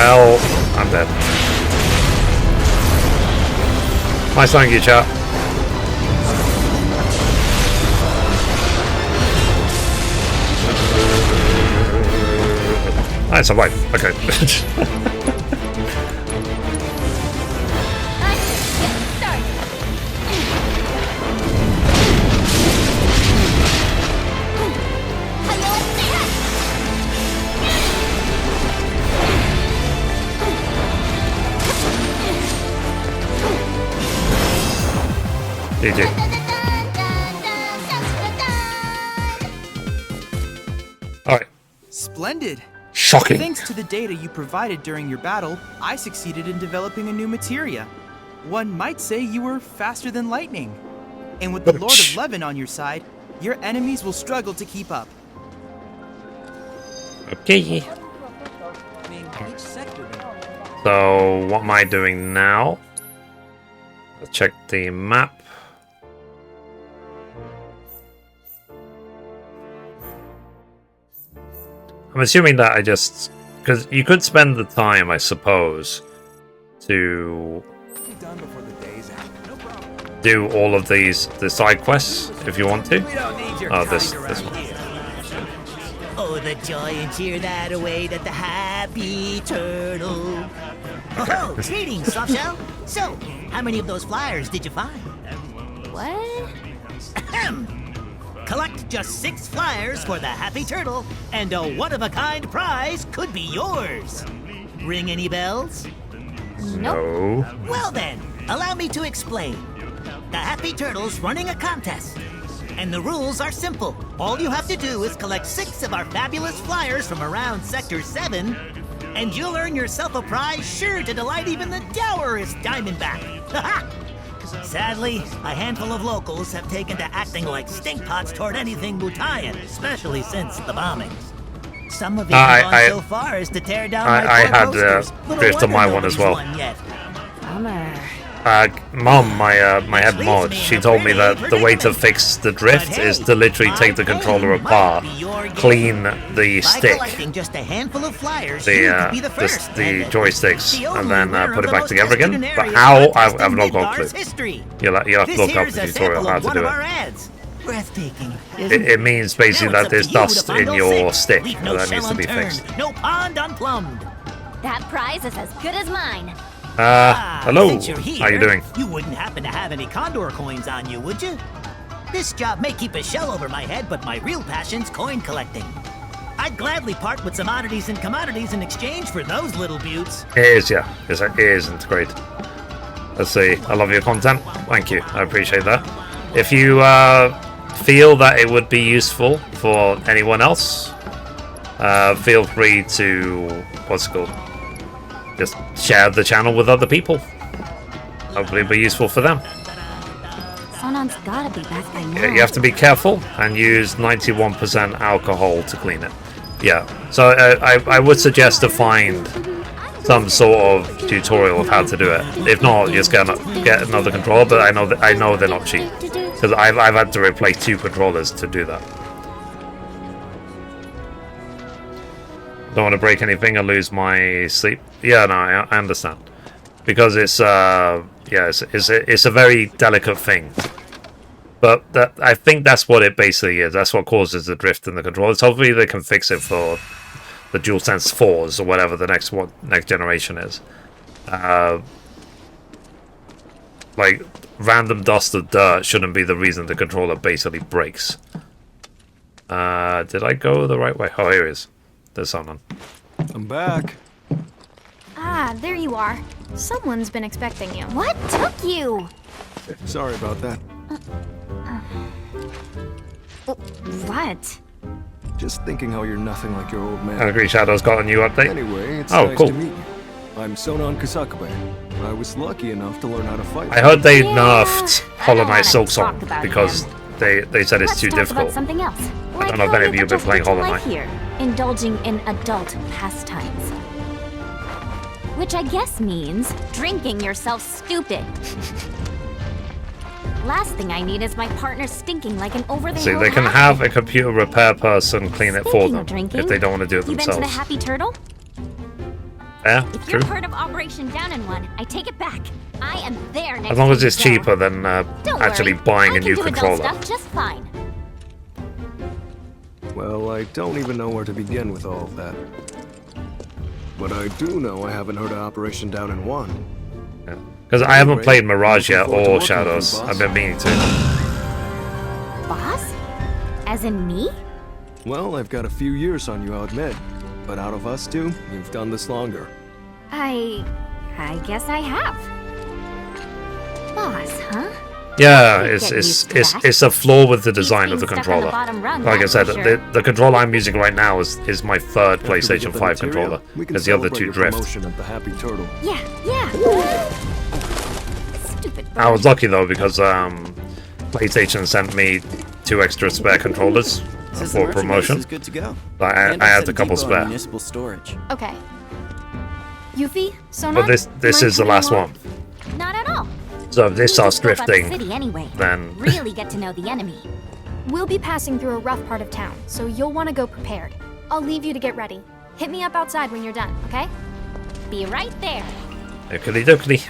Well, I'm dead. Nice knowing you, chat. I survived. Okay. GG. Alright. Splendid. Shocking. Thanks to the data you provided during your battle, I succeeded in developing a new materia. One might say you were faster than lightning. And with the Lord of Levin on your side, your enemies will struggle to keep up. Okay. So, what am I doing now? Let's check the map. I'm assuming that I just... Because you could spend the time, I suppose, to do all of the side quests, if you want to. Oh, this one. Oh, the joy and cheer that await at the Happy Turtle. Oh, greetings, Softshell. So, how many of those flyers did you find? What? Collect just 6 flyers for the Happy Turtle, and a one-of-a-kind prize could be yours. Ring any bells? No. Well then, allow me to explain. The Happy Turtle's running a contest, and the rules are simple. All you have to do is collect 6 of our fabulous flyers from around Sector 7, and you'll earn yourself a prize sure to delight even the dourest Diamondback. Ha-ha! Sadly, a handful of locals have taken to acting like stinkpots toward anything Wutaian, especially since the bombings. Some have even gone so far as to tear down my had posters. drift on my one as well. Bummer. Mom, my head mod, she told me that the way to fix the drift is to literally take the controller apart, clean the stick, just a handful of flyers, the joysticks, and then put it back together again. But how? I've not got a clue. You'll have to look up the tutorial how to do it. Breathtaking. It means basically that there's dust in your stick that needs to be fixed. No pond unplumbed. That prize is as good as mine. Hello. Since you're here, How you doing? You wouldn't happen to have any Condor coins on you, would you? This job may keep a shell over my head, but my real passion's coin collecting. I'd gladly part with some oddities and commodities in exchange for those little beauts. It is, yeah. It is, it's great. Let's see. I love your content. Thank you. I appreciate that. If you feel that it would be useful for anyone else, feel free to... What's it called? Just share the channel with other people. Hopefully it'll be useful for them. Sonon's gotta be back by now. You have to be careful and use 91% alcohol to clean it. Yeah, so I would suggest to find some sort of tutorial of how to do it. If not, just get another controller, but I know they're not cheap. Because I've had to replace 2 controllers to do that. Don't want to break anything or lose my sleep. Yeah, no, I understand. Because it's it's a very delicate thing. But I think that's what it basically is. That's what causes the drift in the controllers. Hopefully they can fix it for the DualSense 4s or whatever the next generation is. Like random dust or dirt shouldn't be the reason the controller basically breaks. Did I go the right way? Oh, here it is. There's someone. I'm back. Ah, there you are. Someone's been expecting you. What took you? Sorry about that. What? Just thinking how you're nothing like your old man. I agree, Shadow's got a new update. Anyway, it's Oh, nice cool. to meet you. I'm Sonon Kusakabe. I was lucky enough to learn how to fight. I heard they nerfed Hollow I Knight don't wanna Silksong talk about because they said it's too Let's talk difficult. about something else. I don't know if any of you have been playing Hollow Knight. Here, indulging in adult pastimes. Which I guess means drinking yourself stupid. Last thing I need is my partner stinking like an over-the-hill See, they can have a computer repair person clean it for Speaking them of drinking, if they don't want to do it You been to the themselves. Happy Turtle? Yeah, If true. you've heard of Operation Down in One, I take it back. I am there next As long time as you it's go. cheaper than Don't actually worry, buying I a new can do controller. adult stuff just fine. Well, I don't even know where to begin with all of that. But I do know I haven't heard of Operation Down in One. Because I haven't Great. played Mirage yet Looking forward to or working with you, Shadows. boss. I've been meaning to. Boss? As in me? Well, I've got a few years on you, I'll admit. But out of us two, you've done this longer. I guess I have. Boss, huh? Yeah, Get it's used to that. it's a flaw with the design of the being stuck on the controller. bottom rung, Like I that's said, for sure. the controller I'm using right now is my third After we PlayStation get the 5 Materia, controller, we can because the other celebrate two your drift. promotion at the Happy Turtle. Yeah. Stupid I was bird. lucky though because PlayStation sent me 2 extra spare controllers Says the for merchandise promotion. is good to go. I And had set a couple depot in spare. Municipal storage. Okay. Yuffie, Sonon, But this mind is the coming last along? one. Not at all. So if this We starts just scope out the drifting, city anyway. then Really get to know the enemy. We'll be passing through a rough part of town, so you'll want to go prepared. I'll leave you to get ready. Hit me up outside when you're done, okay? Be right there. ookily dookily.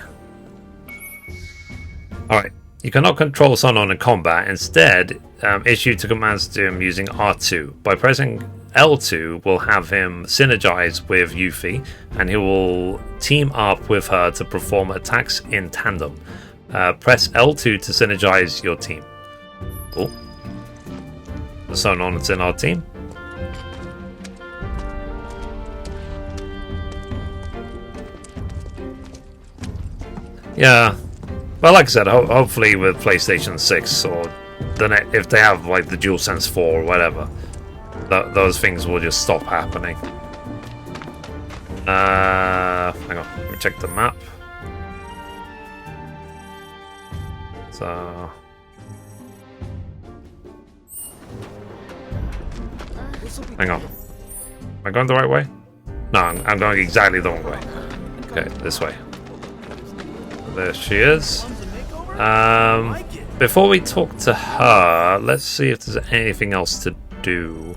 Alright, you cannot control Sonon in combat. Instead, issue to commands to him using R2. By pressing L2, we'll have him synergize with Yuffie, and he will team up with her to perform attacks in tandem. Press L2 to synergize your team. Cool. The Sonon is in our team. Yeah, but like I said, hopefully with PlayStation 6 or if they have like the DualSense 4 or whatever, those things will just stop happening. Hang on, let me check the map. So, hang on, am I going the right way? No, I'm going exactly the wrong way. Okay, this way. There she is. Before we talk to her, let's see if there's anything else to do.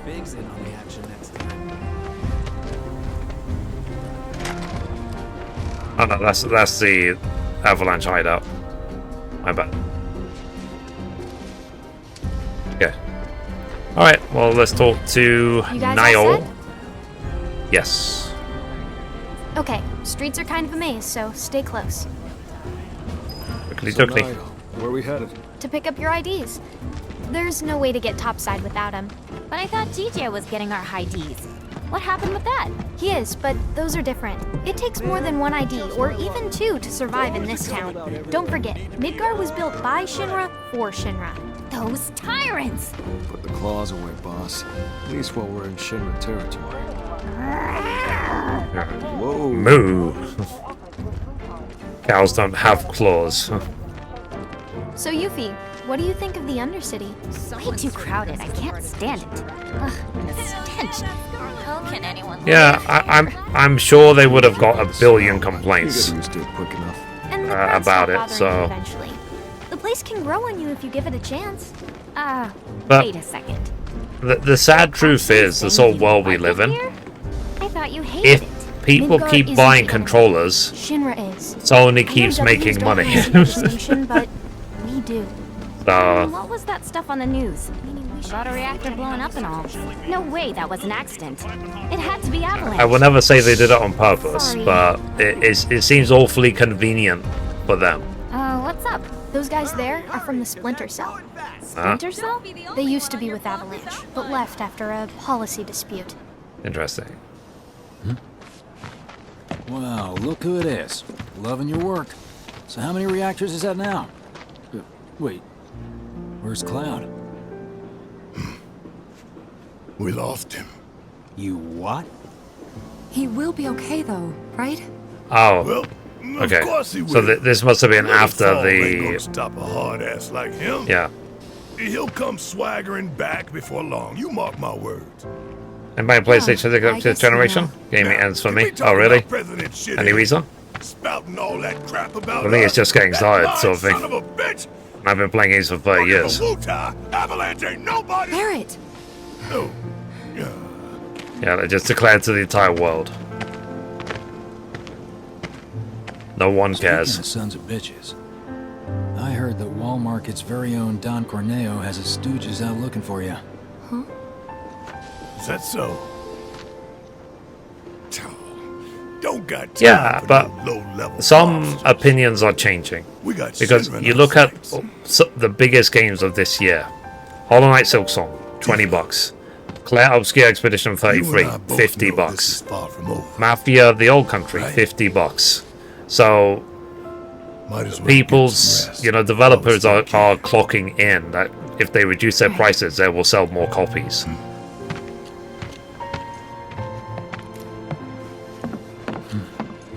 Big's in on the action next time. Oh no, that's the Avalanche hideout. My bad. Okay. Alright, well let's talk to You guys all Niall. set? Yes. Okay, streets are kind of a maze, so stay close. Quickly, So, quickly. Niall, where are we headed? To pick up your IDs. There's no way to get topside without him. But I thought DJ was getting our high Ds. What happened with that? He is, but those are different. It takes more than one ID, or even two, to survive in this town. Don't forget, Midgar was built by Shinra for Shinra. Those tyrants! Put the claws away, boss. At least while we're in Shinra territory. Whoa. Moo. Cows don't have claws. So Yuffie, what do you think of the Undercity? Way too crowded. I can't stand it. Ugh, the stench. How can anyone Yeah, live here? I'm sure they would have got a billion You complaints. get used to it quick enough. And the crowd about stop it, bothering so- you eventually. The place can grow on you if you give it a chance. But Wait a second. the sad truth is, this whole world we live in, I thought you hated if it. people Midgar keep isn't buying the enemy. controllers, Shinra is. Sony I know keeps W's making don't money. have a distinction, but we do. So, What was that stuff on the news? About a reactor blowing up and all. No way that was an accident. It had to be Avalanche. I would never say they did it on purpose, Sorry. but it seems awfully convenient for them. What's up? Those guys there are from the Splinter Cell. Splinter Cell? They used to be with Avalanche, but left after a policy dispute. Interesting. Wow, look who it is. Loving your work. So how many reactors is that now? Wait, where's Cloud? We lost him. You what? He will be okay though, right? Oh, Well, okay. of course he will. So this must have been Little after Saul ain't gonna the... stop a hard ass like him. Yeah. He'll come swaggering back before long. You mark my words. And by PlayStation I 6 guess generation? so. Gaming ends for Can me. we talk Oh, really? about President shit Any here? reason? Spouting all that crap about I think it's us? just getting That started, lying sort of thing. Son of a bitch! I've been playing games for 30 years. Wutai, Avalanche ain't nobody. Barrett! No. Yeah. Yeah, they just declared to the entire world. No one Speaking cares. of sons of bitches, I heard that Wall Market's very own Don Corneo has his stooges out looking for you. Huh? Is that so? Don't got time Yeah, for but no low-level some monsters. opinions are changing. We got Because Shinra you on look at sides. the biggest games of this year. Hollow Knight Silksong, $20. Claire Obscure Expedition 33, You and I both $50. know this is far from over. Mafia The Old Country, Right. $50. So Might as well get people's, some rest. developers are clocking in that if they reduce their prices, they will sell more copies.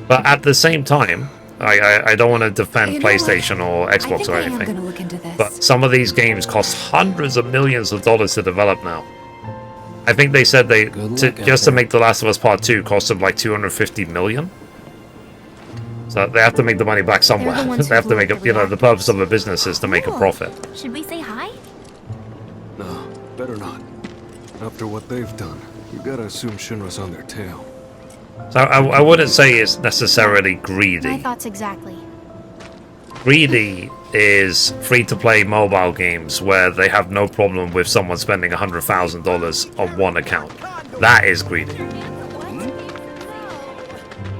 But at the same time, I don't want to defend You know what? PlayStation or I Xbox think or I am anything. gonna look into this. But some of these games cost hundreds of millions of dollars to develop now. I think they said just to make The Last of Us Part 2 cost them like 250 million. So they have to make the money back somewhere. They're the ones They have who to make blew a, up the the purpose of a business is to make a Cool. profit. Should we say hi? No, better not. After what they've done, you gotta assume Shinra's on their tail. So I wouldn't say it's necessarily My greedy. thoughts exactly. Greedy is free-to-play mobile games where they have no problem with someone spending $100,000 on one account. That is greedy.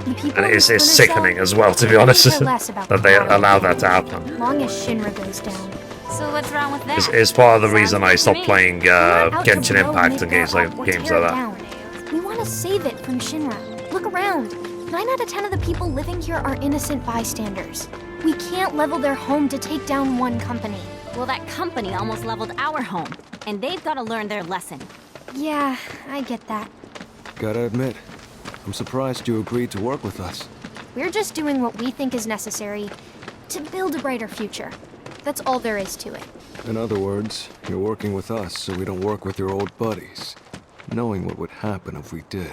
The people And in it's Splinter sickening Cell, as well, to be they honest, care less about that the they bottom allow line. that to happen. Long as Shinra goes down. So what's wrong with that? It's part of the reason I Sounds stopped good to me. playing We're not out to Genshin blow Impact and Midgar games like up or games tear like it that. down. We want to save it from Shinra. Look around. 9 out of 10 of the people living here are innocent bystanders. We can't level their home to take down one company. Well, that company almost leveled our home, and they've got to learn their lesson. Yeah, I get that. Gotta admit, I'm surprised you agreed to work with us. We're just doing what we think is necessary to build a brighter future. That's all there is to it. In other words, you're working with us so we don't work with your old buddies, knowing what would happen if we did.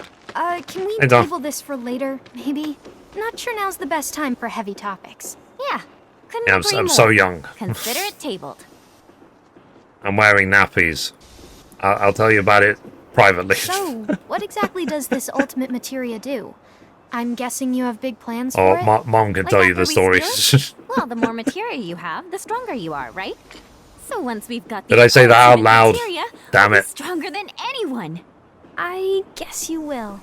Can we Hey, Dom. table this for later, maybe? Not sure now's the best time for heavy topics. Yeah, couldn't Yeah, agree I'm more. so young. Consider it tabled. I'm wearing nappies. I'll tell you about it privately. So, what exactly does this ultimate materia do? I'm guessing you have big plans Oh, for it? Mom can Like tell you the Aquare's story. good? Well, the more materia you have, the stronger you are, right? So once we've got the Did I say that out ultimate loud? materia, Damn we'll it. be stronger than anyone. I guess you will.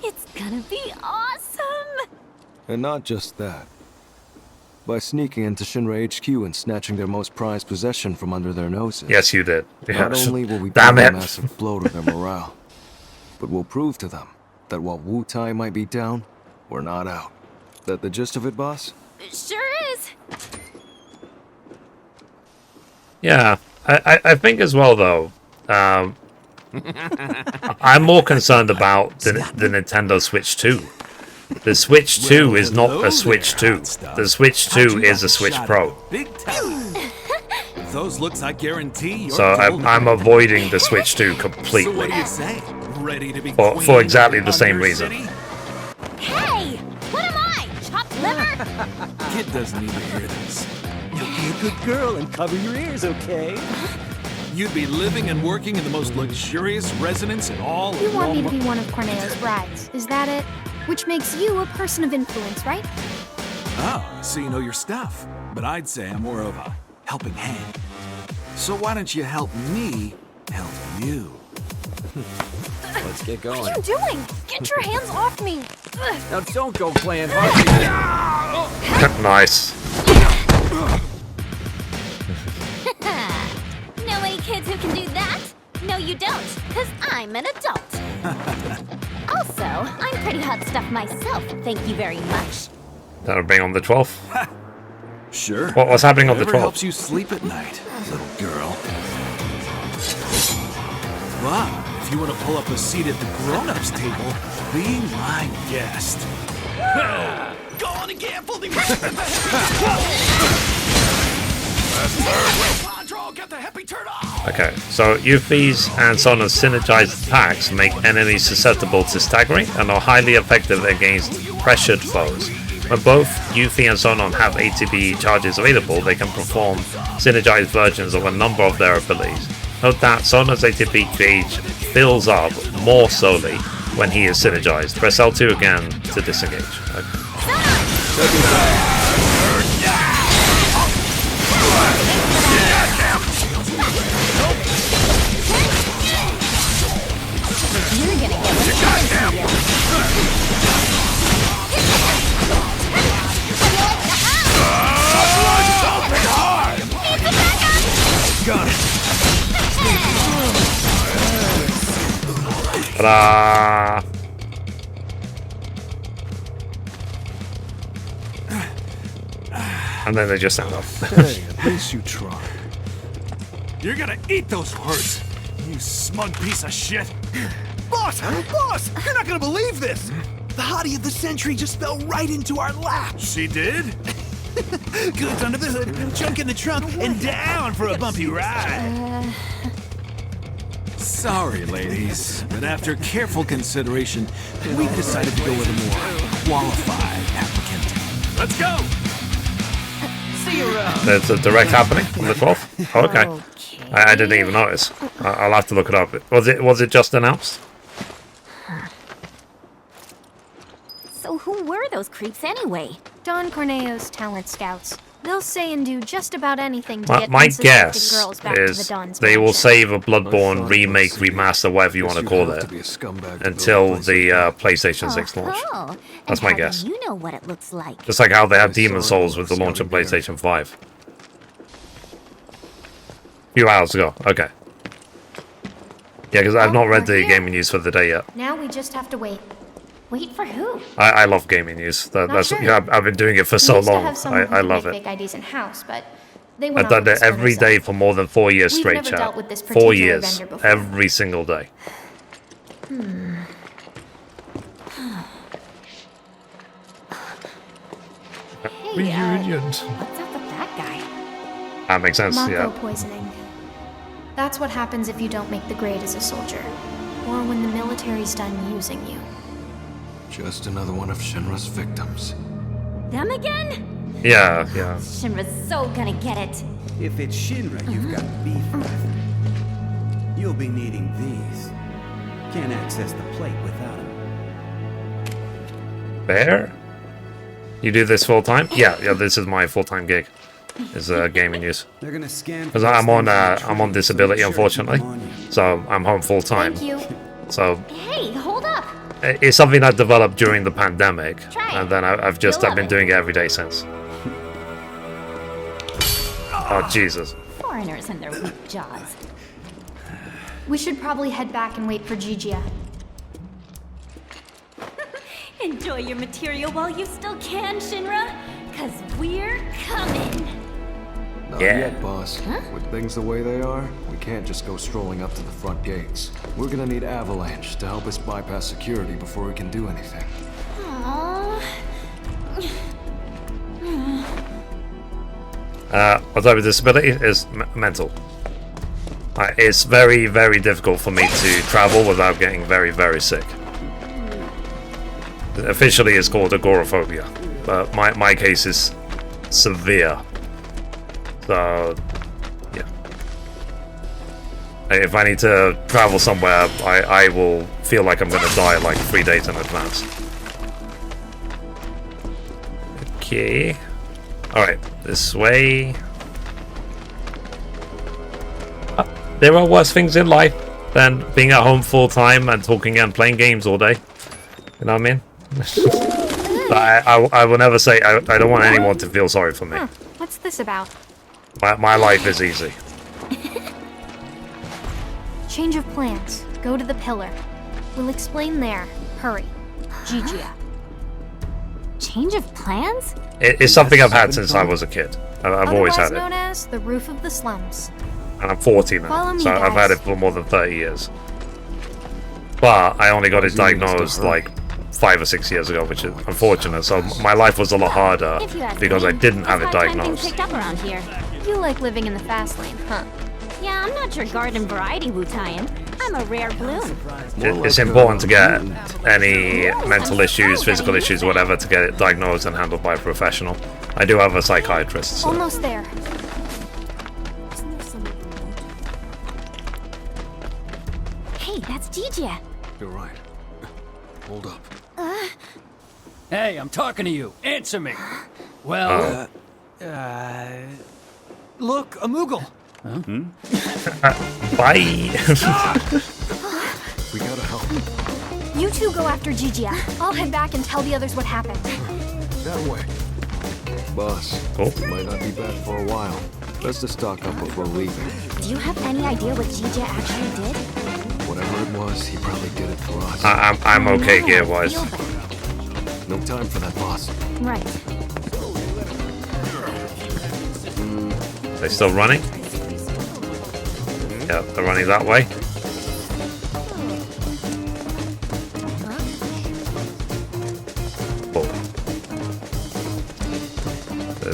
It's gonna be awesome. And not just that. By sneaking into Shinra HQ and snatching their most prized possession from under their noses. Yes, you did. Not Yes. only will we Damn deal a it. massive blow to their morale, but we'll prove to them that while Wutai might be down, we're not out. That the gist of it, boss? It sure is. Yeah, I think as well though. I'm more concerned about the Nintendo Switch 2. The Switch 2 is not a Switch 2. The Switch 2 is a Switch Pro. Big talent. With those looks, I guarantee you're So I'm avoiding the Switch 2 So what completely. do you say? Ready to be For queen exactly of the same Thunder reason. City? Hey, what am I? Chopped liver? Kid doesn't need to hear this. You'll be a good girl and cover your ears, okay? You'd be living and working in the most luxurious residence in all You of want me to Walmart. be one of Corneo's brides, is that it? Which makes you a person of influence, right? Oh, so you know your stuff. But I'd say I'm more of a helping hand. So why don't you help me help you? Let's get What going. are you doing? Get your hands off me! Ugh. Now don't go playing hard. Nice. No way, kids who can do that. No, you don't, because I'm an adult. Also, I'm pretty hot stuff myself, thank you very much. That'll bring on the 12th. Sure. What's happening on the Whatever 12th? helps you sleep at night, little girl. But if you want to pull up a seat at the grown-ups table, be my guest. Go on and gamble the Okay, so Yuffie's and Sonon's synergized attacks make enemies susceptible to staggering and are highly effective against pressured foes. When both Yuffie and Sonon have ATB charges available, they can perform synergized versions of a number of their abilities. Note that Sonon's ATB gauge fills up more slowly when he is synergized. Press L2 again to disengage. Okay. You're gonna get what's coming to you. Got it. Ta-da! And then they just stand up. Hey, at least you tried. You're gonna eat those words, you smug piece of shit. Boss! Boss! You're not gonna believe this! The hottie of the century just fell right into our lap! She did? Goods under the hood, junk in the trunk, and down for a bumpy ride! Sorry, ladies, but after careful consideration, we've decided to go with a more qualified applicant. Let's go! See you around! There's a direct happening on the 12th? Oh, okay. I didn't even notice. I'll have to look it up. Was it just announced? So who were those creeps anyway? Don Corneo's talent scouts. They'll say and do just about anything to get My unsuspecting guess girls back to the is Don's they will mansion. save a Bloodborne remake, remaster, whatever you want to call it, until the PlayStation 6 launch. Oh, That's and my how guess. do you know what it looks like? Just like how they have Demon Souls with the launch of PlayStation 5. A few hours ago. Okay. Yeah, because I've not read the gaming news for the day yet. Now we just have to wait. Wait for who? I love gaming news. That's sure. yeah, I've been doing it for We so used to long. have someone who I could love make it. fake IDs in house, but they I've went done off it with the every Splinter day Cell. for more than 4 years We've straight, never chat. dealt with this 4 particular years. vendor before. Every single day. Hey, Reunions. what's up with that guy? That makes sense, Mako yeah. poisoning. That's what happens if you don't make the grade as a soldier, or when the military's done using you. Just another one of Shinra's victims. Them again? Yeah. Shinra's so gonna get it. If it's Shinra you've got beef with, you'll be needing these. Can't access the plate without them. Bear? You do this full time? Yeah, this is my full-time gig. Is gaming news. They're gonna scan. Because I'm on disability, unfortunately, so I'm home full time. Thank you. So Hey, hold up. it's something I developed during the pandemic, Try it. and then I've been doing it every day since. Oh Jesus! Foreigners and their weak jaws. We should probably head back and wait for Gigia. Enjoy your material while you still can, Shinra, cause we're coming. Not Yeah. yet, boss. With things the way they are, we can't just go strolling up to the front gates. We're gonna need Avalanche to help us bypass security before we can do anything. Aww. What type of disability is mental? It's very, very difficult for me to travel without getting very, very sick. Officially, it's called agoraphobia, but my case is severe. So, yeah. If I need to travel somewhere, I will feel like I'm gonna die like 3 days in advance. Okay. Alright, this way. There are worse things in life than being at home full time and talking and playing games all day. You know what I mean? I will never say I don't want anyone to feel sorry for me. Huh, what's this about? My life is easy. Change of plans. Go to the pillar. We'll explain there. Hurry. Gigia. Change of plans? It's something I've had since I was a kid. I've always had Otherwise known it. as the roof of the slums. And I'm 40 Follow now, me, so I've had guys. it for more than 30 years. But I only got it diagnosed like 5 or 6 years ago, which is unfortunate. So my life was a lot harder If you ask because me, I didn't have it it's hard time being diagnosed. picked up around here. You like living in the fast lane, huh? Yeah, I'm not your garden variety Wutaian. I'm a rare bloom. It's important to get any mental issues, physical issues, whatever, to get it diagnosed and handled by a professional. I do have a psychiatrist. So. Almost there. Hey, that's Gigia. You're right. Hold up. Hey, I'm talking to you. Answer me. Well, Look, a Moogle. Bye. We gotta help. You two go after Gigia. I'll head back and tell the others what happened. That way. Boss, we might not be back for a while. Best to stock up before leaving. Do you have any idea what Gigia actually did? Whatever it was, he probably did it for us. I'm okay gear-wise. No time for that, boss. Right. They still running? Yeah, they're running that way. Oh.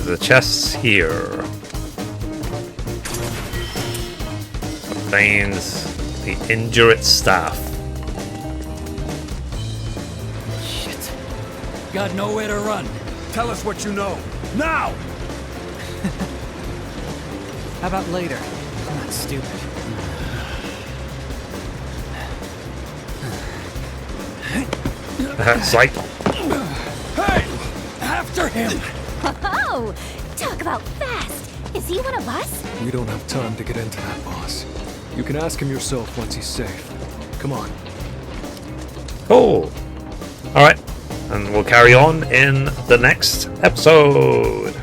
The chest's here. Contains the Indurate staff. shit. Got nowhere to run. Tell us what you know. Now! How about later? I'm not stupid. Sight. Hey! After him! Oh, talk about fast. Is he one of us? We don't have time to get into that, boss. You can ask him yourself once he's safe. Come on. Cool. Alright. And we'll carry on in the next episode.